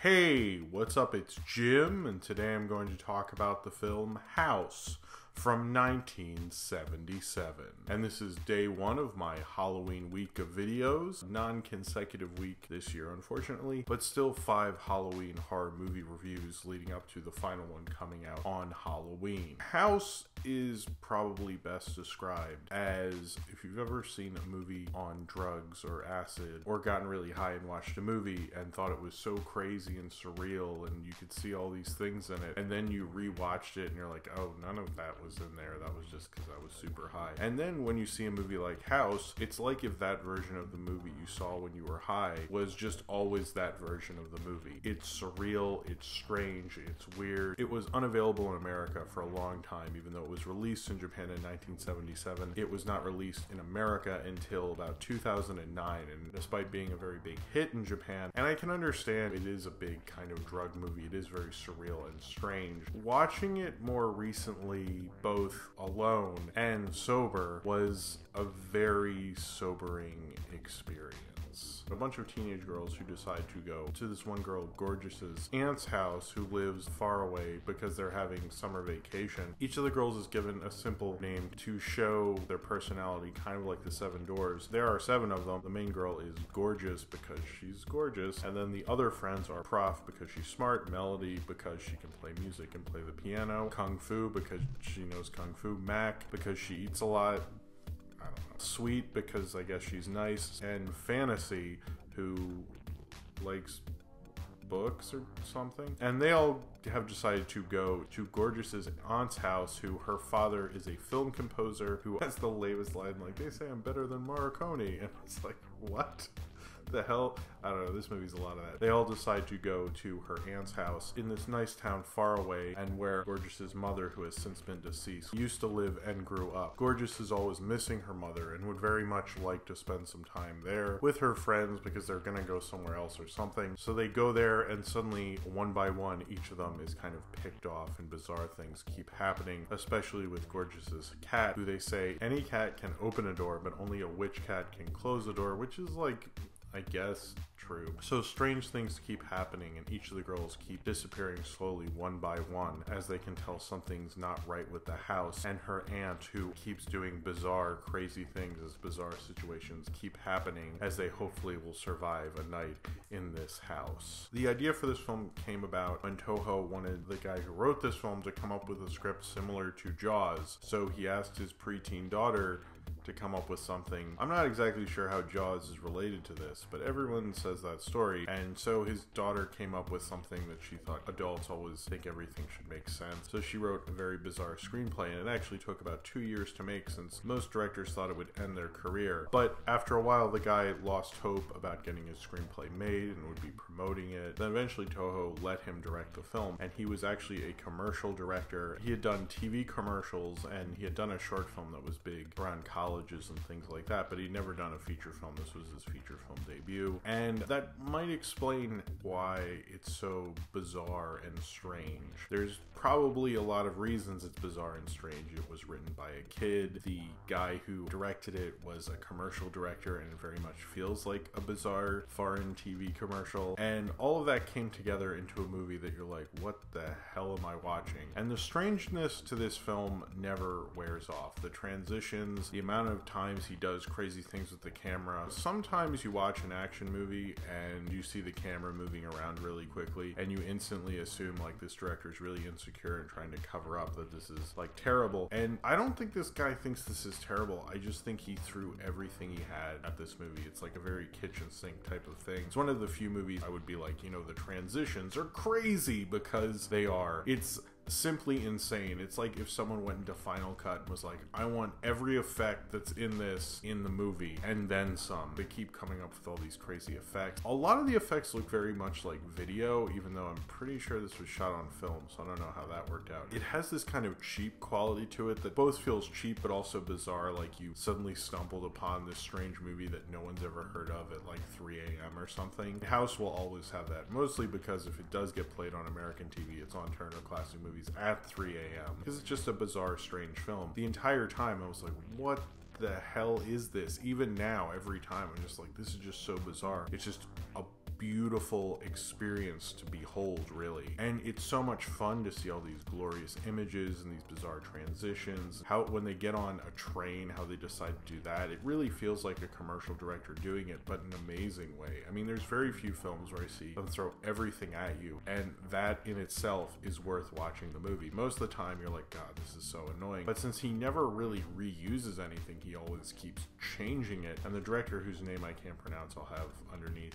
Hey, what's up? It's Jim, and today I'm going to talk about the film House from 1977. And this is day one of my Halloween week of videos. Non-consecutive week this year, unfortunately, but still 5 Halloween horror movie reviews leading up to the final one coming out on Halloween. House is probably best described as if you've ever seen a movie on drugs or acid or gotten really high and watched a movie and thought it was so crazy and surreal and you could see all these things in it, and then you rewatched it and you're like, oh, none of that was in there, that was just because I was super high. And then when you see a movie like House, it's like if that version of the movie you saw when you were high was just always that version of the movie. It's surreal, it's strange, it's weird. It was unavailable in America for a long time, even though it was released in Japan in 1977. It was not released in America until about 2009, and despite being a very big hit in Japan, and I can understand it is a big kind of drug movie, it is very surreal and strange. Watching it more recently, both alone and sober, was a very sobering experience. A bunch of teenage girls who decide to go to this one girl, Gorgeous's aunt's house, who lives far away because they're having summer vacation. Each of the girls is given a simple name to show their personality, kind of like the 7 doors. There are 7 of them. The main girl is Gorgeous because she's gorgeous, and then the other friends are Prof because she's smart, Melody because she can play music and play the piano, Kung Fu because she knows Kung Fu, Mac because she eats a lot, I don't know, Sweet because I guess she's nice, and Fantasy, who likes books or something. And they all have decided to go to Gorgeous's aunt's house, who her father is a film composer who has the latest line, like, they say I'm better than Morricone, and it's like, what the hell? I don't know, this movie's a lot of that. They all decide to go to her aunt's house in this nice town far away, and where Gorgeous's mother, who has since been deceased, used to live and grew up. Gorgeous is always missing her mother and would very much like to spend some time there with her friends because they're gonna go somewhere else or something. So they go there, and suddenly, one by one, each of them is kind of picked off and bizarre things keep happening, especially with Gorgeous's cat, who they say any cat can open a door, but only a witch cat can close the door, which is like, I guess, true. So strange things keep happening, and each of the girls keep disappearing slowly one by one as they can tell something's not right with the house, and her aunt, who keeps doing bizarre, crazy things as bizarre situations keep happening as they hopefully will survive a night in this house. The idea for this film came about when Toho wanted the guy who wrote this film to come up with a script similar to Jaws, so he asked his preteen daughter to come up with something. I'm not exactly sure how Jaws is related to this, but everyone says that story, and so his daughter came up with something that she thought adults always think everything should make sense. So she wrote a very bizarre screenplay, and it actually took about 2 years to make, since most directors thought it would end their career. But after a while, the guy lost hope about getting his screenplay made and would be promoting it. Then eventually Toho let him direct the film, and he was actually a commercial director. He had done TV commercials, and he had done a short film that was big around colleges and things like that, but he'd never done a feature film. This was his feature film debut, and that might explain why it's so bizarre and strange. There's probably a lot of reasons it's bizarre and strange. It was written by a kid. The guy who directed it was a commercial director, and it very much feels like a bizarre foreign TV commercial, and all of that came together into a movie that you're like, what the hell am I watching? And the strangeness to this film never wears off. The transitions, the amount of times he does crazy things with the camera. Sometimes you watch an action movie and you see the camera moving around really quickly, and you instantly assume like this director is really insecure and trying to cover up that this is like terrible. And I don't think this guy thinks this is terrible. I just think he threw everything he had at this movie. It's like a very kitchen sink type of thing. It's one of the few movies I would be like, you know, the transitions are crazy, because they are. It's simply insane. It's like if someone went into Final Cut and was like, I want every effect that's in this in the movie, and then some. They keep coming up with all these crazy effects. A lot of the effects look very much like video, even though I'm pretty sure this was shot on film, so I don't know how that worked out. It has this kind of cheap quality to it that both feels cheap but also bizarre, like you suddenly stumbled upon this strange movie that no one's ever heard of at like 3 a.m. or something. House will always have that, mostly because if it does get played on American TV, it's on Turner Classic Movies at 3 a.m. because it's just a bizarre, strange film. The entire time I was like, what the hell is this? Even now, every time I'm just like, this is just so bizarre. It's just a beautiful experience to behold, really. And it's so much fun to see all these glorious images and these bizarre transitions. How when they get on a train, how they decide to do that. It really feels like a commercial director doing it, but in an amazing way. I mean, there's very few films where I see them throw everything at you, and that in itself is worth watching the movie. Most of the time you're like, God, this is so annoying. But since he never really reuses anything, he always keeps changing it. And the director, whose name I can't pronounce, I'll have underneath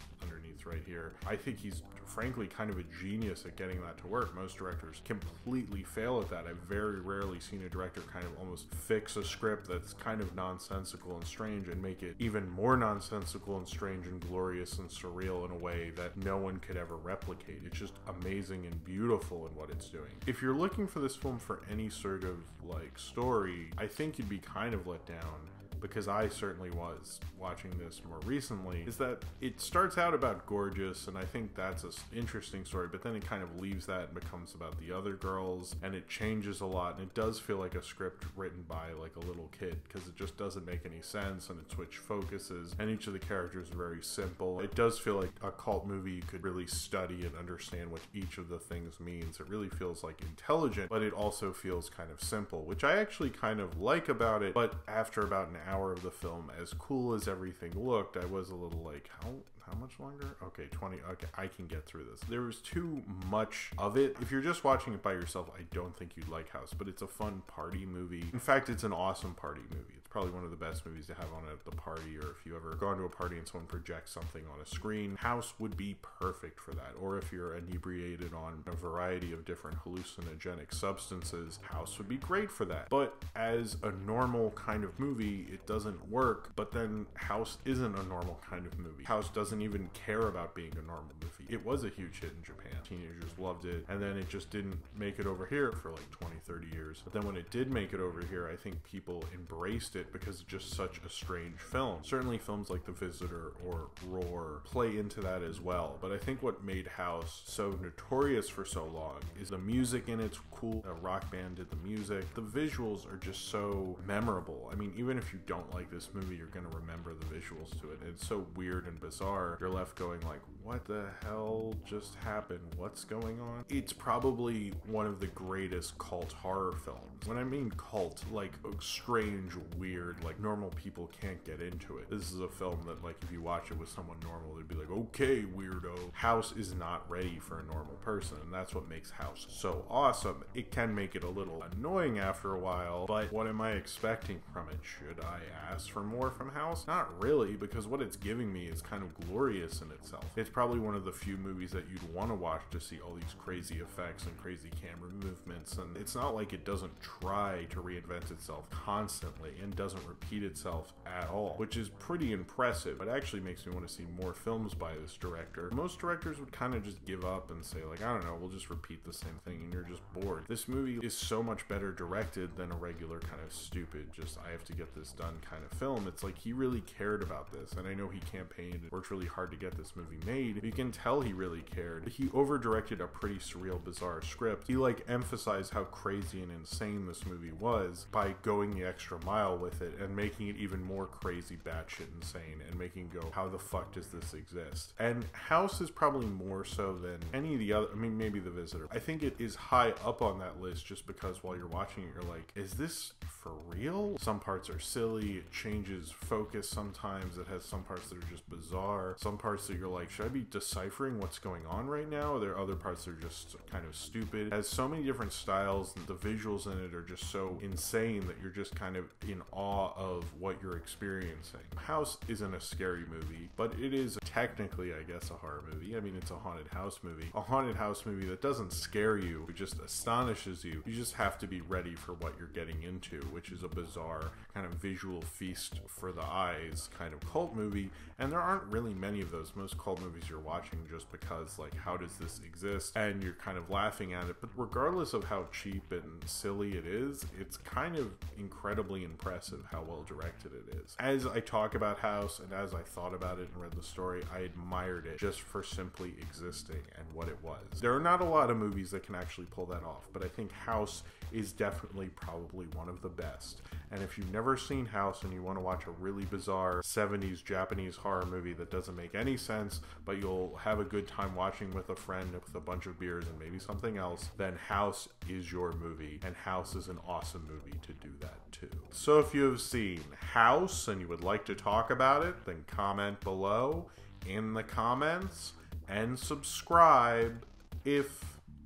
right here, I think he's frankly kind of a genius at getting that to work. Most directors completely fail at that. I've very rarely seen a director kind of almost fix a script that's kind of nonsensical and strange and make it even more nonsensical and strange and glorious and surreal in a way that no one could ever replicate. It's just amazing and beautiful in what it's doing. If you're looking for this film for any sort of like story, I think you'd be kind of let down, because I certainly was watching this more recently, is that it starts out about Gorgeous, and I think that's an interesting story, but then it kind of leaves that and becomes about the other girls, and it changes a lot, and it does feel like a script written by like a little kid, because it just doesn't make any sense, and it switch focuses, and each of the characters are very simple. It does feel like a cult movie you could really study and understand what each of the things means. It really feels like intelligent, but it also feels kind of simple, which I actually kind of like about it. But after about an hour of the film, as cool as everything looked, I was a little like, how much longer? Okay, 20. Okay, I can get through this. There was too much of it. If you're just watching it by yourself, I don't think you'd like House, but it's a fun party movie. In fact, it's an awesome party movie. It's probably one of the best movies to have on at the party, or if you ever gone to a party and someone projects something on a screen, House would be perfect for that. Or if you're inebriated on a variety of different hallucinogenic substances, House would be great for that. But as a normal kind of movie, it doesn't work. But then House isn't a normal kind of movie. House doesn't even care about being a normal movie. It was a huge hit in Japan. Teenagers loved it, and then it just didn't make it over here for like 20-30 years. But then when it did make it over here, I think people embraced it because it's just such a strange film. Certainly films like The Visitor or Roar play into that as well, but I think what made House so notorious for so long is the music in it's cool. A rock band did the music. The visuals are just so memorable. I mean, even if you don't like this movie, you're gonna remember the visuals to it. It's so weird and bizarre. You're left going like, what the hell just happened? What's going on? It's probably one of the greatest cult horror films. When I mean cult, like strange, weird, like normal people can't get into it. This is a film that like if you watch it with someone normal, they'd be like, okay, weirdo. House is not ready for a normal person, and that's what makes House so awesome. It can make it a little annoying after a while, but what am I expecting from it? Should I ask for more from House? Not really, because what it's giving me is kind of glorious in itself. It's probably one of the few movies that you'd want to watch to see all these crazy effects and crazy camera movements, and it's not like it doesn't try to reinvent itself constantly and doesn't repeat itself at all, which is pretty impressive. It actually makes me want to see more films by this director. Most directors would kind of just give up and say like, I don't know, we'll just repeat the same thing, and you're just bored. This movie is so much better directed than a regular kind of stupid, just I have to get this done kind of film. It's like he really cared about this, and I know he campaigned and worked really hard to get this movie made. You can tell he really cared. He over-directed a pretty surreal, bizarre script. He like emphasized how crazy and insane this movie was by going the extra mile with it and making it even more crazy, batshit insane, and making go, how the fuck does this exist? And House is probably more so than any of the other, I mean, maybe The Visitor. I think it is high up on that list just because while you're watching it, you're like, is this for real? Some parts are silly, it changes focus sometimes, it has some parts that are just bizarre, some parts that you're like, should I be deciphering what's going on right now? There are other parts that are just kind of stupid. It has so many different styles, and the visuals in it are just so insane that you're just kind of in awe of what you're experiencing. House isn't a scary movie, but it is technically, I guess, a horror movie. I mean, it's a haunted house movie. A haunted house movie that doesn't scare you, it just astonishes you. You just have to be ready for what you're getting into, which is a bizarre kind of visual feast for the eyes kind of cult movie. And there aren't really many of those. Most cult movies you're watching just because, like, how does this exist? And you're kind of laughing at it. But regardless of how cheap and silly it is, it's kind of incredibly impressive how well directed it is. As I talk about House and as I thought about it and read the story, I admired it just for simply existing and what it was. There are not a lot of movies that can actually pull that off, but I think House is definitely probably one of the best. best. And if you've never seen House and you want to watch a really bizarre 70s Japanese horror movie that doesn't make any sense, but you'll have a good time watching with a friend with a bunch of beers and maybe something else, then House is your movie, and House is an awesome movie to do that too. So if you have seen House and you would like to talk about it, then comment below in the comments and subscribe if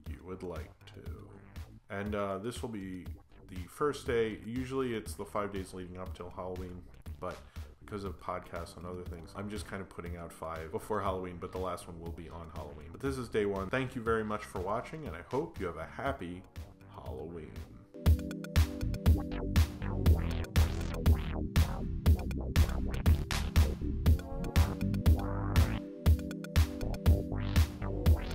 you would like to. And this will be the first day. Usually it's the 5 days leading up till Halloween, but because of podcasts and other things, I'm just kind of putting out 5 before Halloween, but the last one will be on Halloween. But this is day 1. Thank you very much for watching, and I hope you have a happy Halloween.